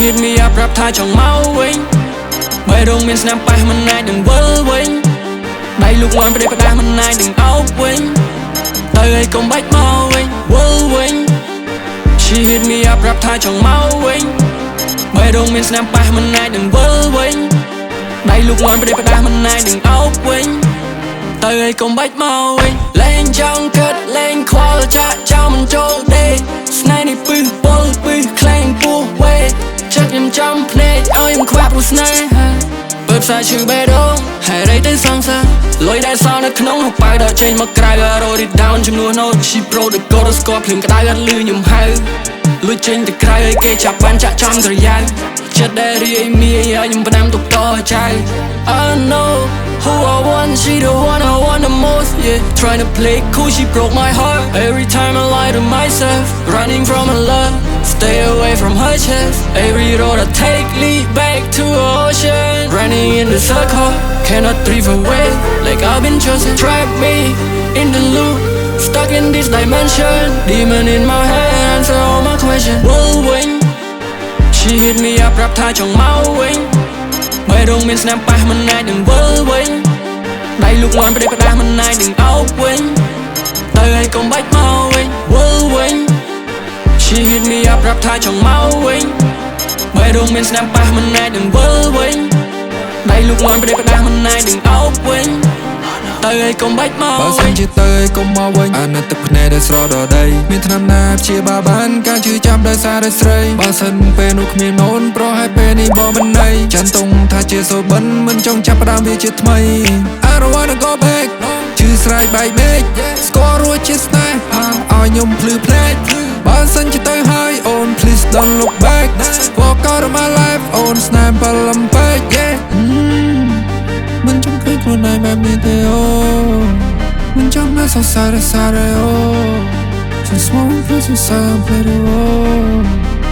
hit me up ប្រាប់ថាចង់មកវិញបើរងមានស្នាមប៉ះមិនអាចនឹងវិលវិញដៃលូកលាន់ប្រទេសផ្ដាស់មិនអាចនឹងអោបវិញទៅឲ្យកុំបាច់មកវិញវិលវិញ She hit me up ប្រាប់ថាចង់មកវិញបើរងមានស្នាមប៉ះមិនអាចនឹងវិលវិញដៃលូកលាន់ប្រទេសផ្ដាស់មិនអាចនឹងអោបវិញទៅឲ្យកុំបាច់មកវិញលែងចង់គិតលែងខ្វល់ចាក់ចោលមិនចូលទេស្នេហ៍នេះពឹសពលពឹសខ្លែងពោះវេចិត្តខ្ញុំចំភ្នែកឲ្យខ្ញុំខ្វាក់ព្រោះស្នេហាបើផ្សាយឈឺបេះដូងហើយរៃទៅសងសាលុយដែលសល់នៅក្នុងហូបប៉ៅដល់ចេញមកក្រៅ Roll it down ចំនួន note she pro ទៅកោរស្គាល់ភ្លៀងក្តៅអត់លឺខ្ញុំហៅលួចចេញទៅក្រៅឲ្យគេចាប់បានចាក់ចំក្រយៅចិត្តដែលរាយមាយឲ្យខ្ញុំផ្ដាំទុកតចៅ I know who I want she the one I want the most yeah trying to play cool she broke my heart every time I lie to myself running from her love stay away from her chest every road I take lead back to the ocean running in the circle cannot drive away like I've been chosen trap me in the loop stuck in this dimension demon in my head answer all my questions whirlwind she hit me up ប្រាប់ថាចង់មកវិញបើរងមានស្នាមប៉ះមិនអាចនឹងវិលវិញដៃលូកលាន់ប្រទេសផ្ដាស់មិនអាចនឹងអោបវិញទៅឲ្យកុំបាច់មកវិញវិលវិញ She hit me up ប្រាប់ថាចង់មកវិញបើរងមានស្នាមប៉ះមិនអាចនឹងវិលវិញដៃលូកលាន់ប្រទេសផ្ដាស់មិនអាចនឹងអោបវិញទៅឲ្យកុំបាច់មកបើសិនជាទៅឲ្យកុំមកវិញអាណិតទឹកភ្នែកដែលស្រដដីមានថ្នាំណាព្យាបាលបានការជឿចាប់ដោយសារតែស្រីបើសិនពេលនោះគ្មានអូនប្រហែលពេលនេះបងមិនណៃចាន់តុងថាជាសូបិនមិនចង់ចាប់ផ្ដើមវាជាថ្មី I don't wanna go back ជឿស្រ័យបែកមេឃស្គាល់រួចជាស្នេហ៍ឲ្យខ្ញុំភ្លឺភ្នែកបើសិនជាទៅហើយអូន please don't look back walk out of my life អូនស្នេហ៍បលំពេក yeah មិនចង់ឃើញខ្លួនឯងបែបនេះទេអូមិនចង់មកសរសើរអូ Just one place inside play the role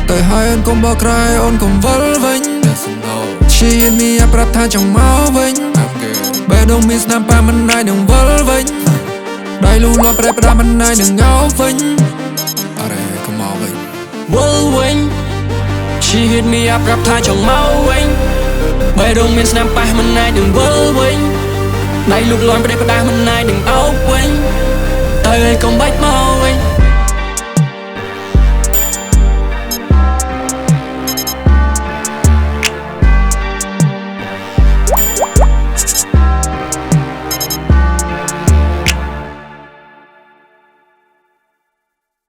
តែហើយអូនកុំបកក្រែអូនកុំវិលវិញ She hit me up ប្រាប់ថាចង់មកវិញបែរដងមានស្នាមប៉ះមិនអាចនឹងវិលវិញដៃលូលាន់ប្រេះផ្ដាស់មិនអាចនឹងងោវិញអរេកុំមកវិញវិលវិញ She hit me up ប្រាប់ថាចង់មកវិញបើរងមានស្នាមប៉ះមិនអាចនឹងវិលវិញដៃលូកលាន់ប្រទេសផ្ដាស់មិនអាចនឹងអោបវិញទៅឲ្យកុំបាច់មកវិញ